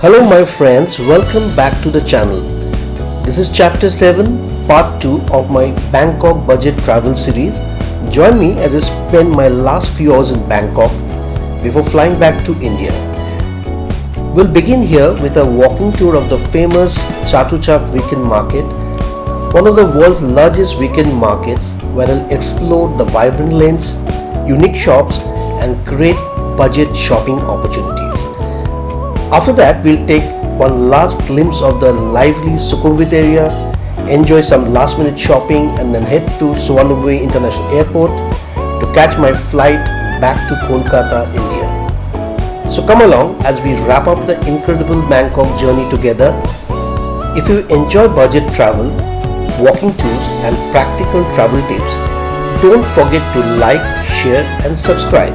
Hello my friends, welcome back to the channel. This is chapter 7, part 2 of my Bangkok budget travel series. Join me as I spend my last few hours in Bangkok before flying back to India. We'll begin here with a walking tour of the famous Chatuchak Weekend Market, one of the world's largest weekend markets, where I'll explore the vibrant lanes, unique shops and great budget shopping opportunities. After that, we'll take one last glimpse of the lively Sukhumvit area, enjoy some last minute shopping and then head to Sukhumvit International Airport to catch my flight back to Kolkata, India. So come along as we wrap up the incredible Bangkok journey together. If you enjoy budget travel, walking tours and practical travel tips, don't forget to like, share and subscribe.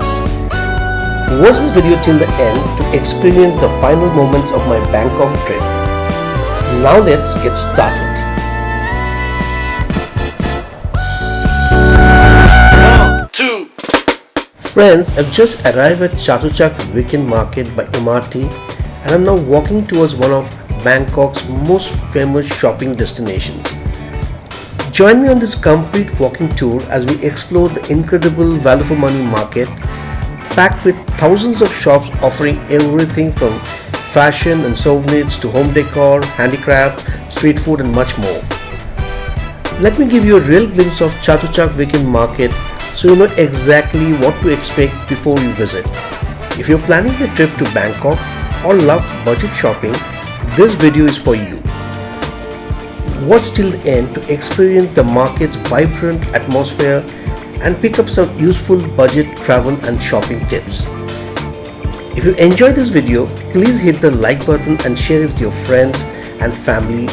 Watch this video till the end to experience the final moments of my Bangkok trip. Now let's get started. One, two. Friends, I've just arrived at Chatuchak Weekend Market by MRT and I'm now walking towards one of Bangkok's most famous shopping destinations. Join me on this complete walking tour as we explore the incredible value for money market, packed with thousands of shops offering everything from fashion and souvenirs to home decor, handicraft, street food and much more. Let me give you a real glimpse of Chatuchak Weekend Market so you know exactly what to expect before you visit. If you're planning a trip to Bangkok or love budget shopping, this video is for you. Watch till the end to experience the market's vibrant atmosphere and pick up some useful budget travel and shopping tips. If you enjoyed this video, please hit the like button and share it with your friends and family.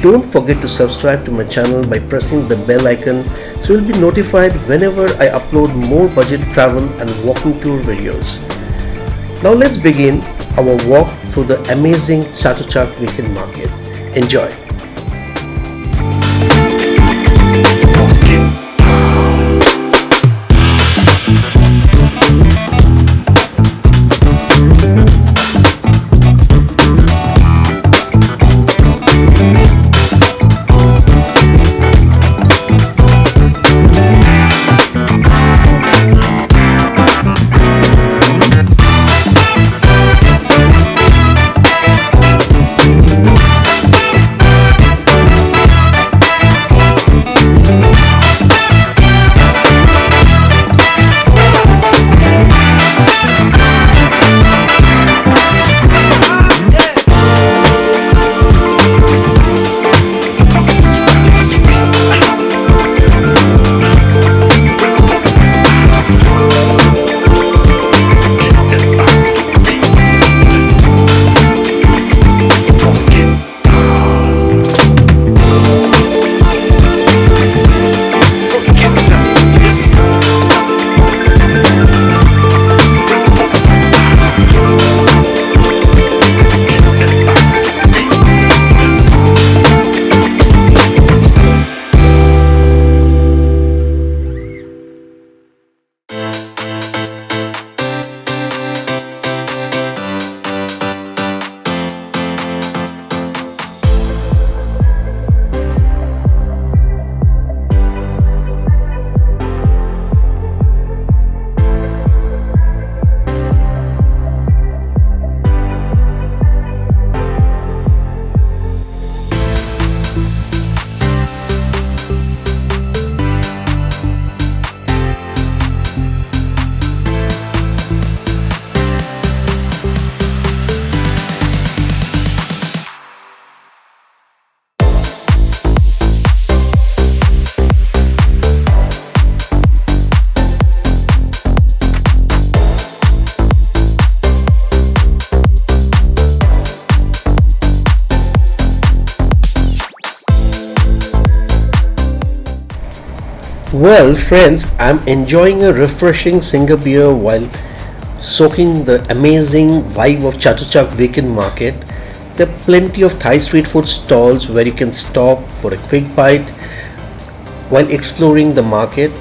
Don't forget to subscribe to my channel by pressing the bell icon so you'll be notified whenever I upload more budget travel and walking tour videos. Now let's begin our walk through the amazing Chatuchak Weekend Market. Enjoy! Well friends, I'm enjoying a refreshing Singer beer while soaking the amazing vibe of Chatuchak Weekend Market. There are plenty of Thai street food stalls where you can stop for a quick bite while exploring the market.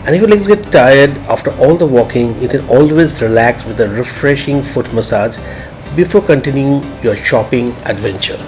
And if your legs get tired after all the walking, you can always relax with a refreshing foot massage before continuing your shopping adventure.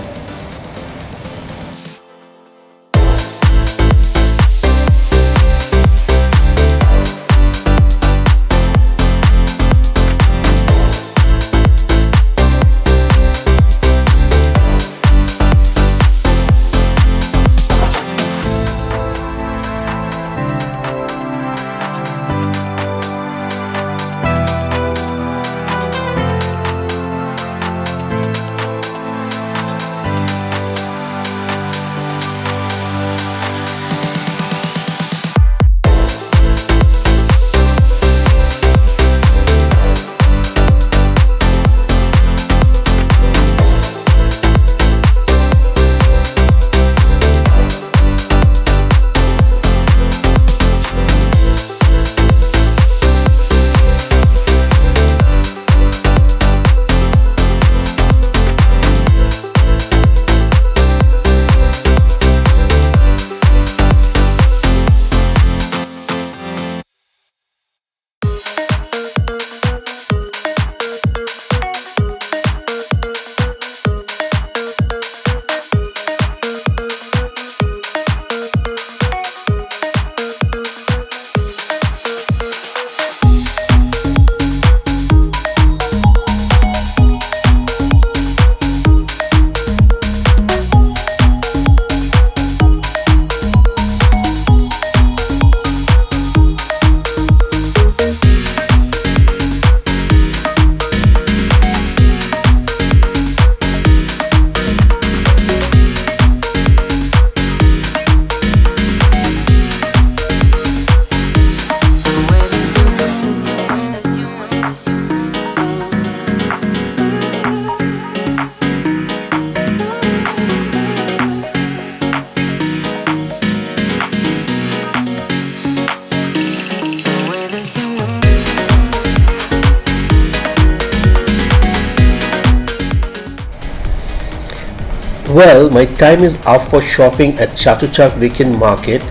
Well, my time is up for shopping at Chatuchak Weekend Market.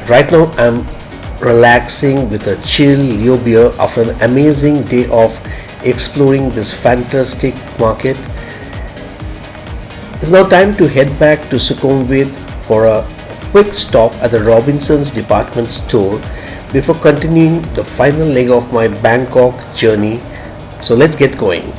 Right now I'm relaxing with a chill Leo beer after an amazing day of exploring this fantastic market. It's now time to head back to Sukhumvit for a quick stop at the Robinson's department store before continuing the final leg of my Bangkok journey. So let's get going.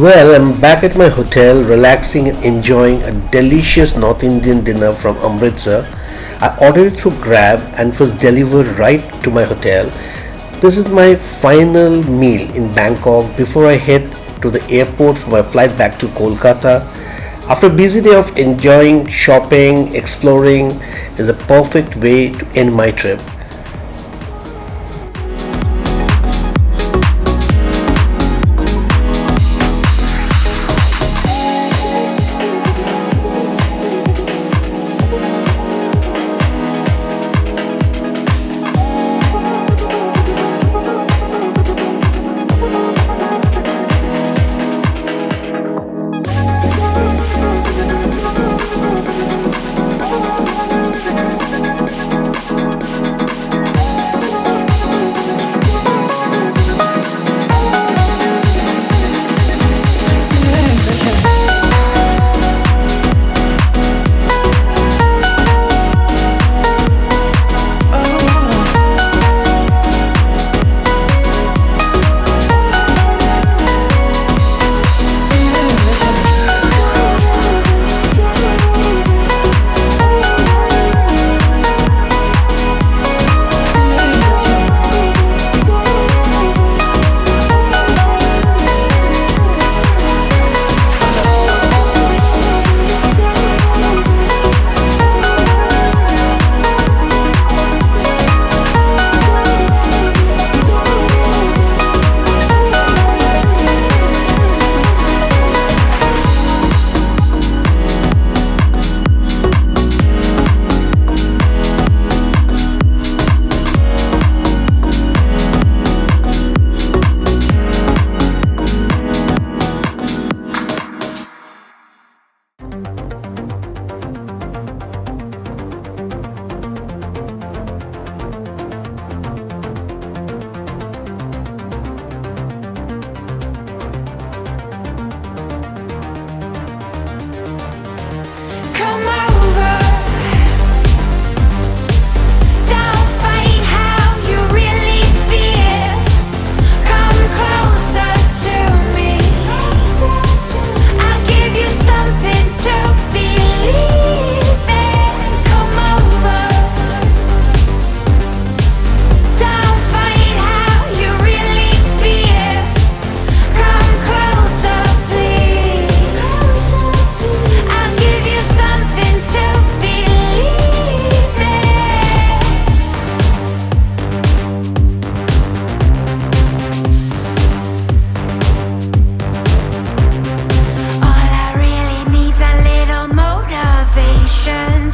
Well, I'm back at my hotel, relaxing and enjoying a delicious North Indian dinner from Amritsar. I ordered it through Grab and it was delivered right to my hotel. This is my final meal in Bangkok before I head to the airport for my flight back to Kolkata. After a busy day of enjoying shopping, exploring is a perfect way to end my trip.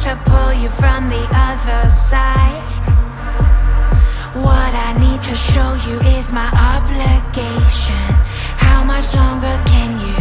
To pull you from the other side. What I need to show you is my obligation. How much longer can you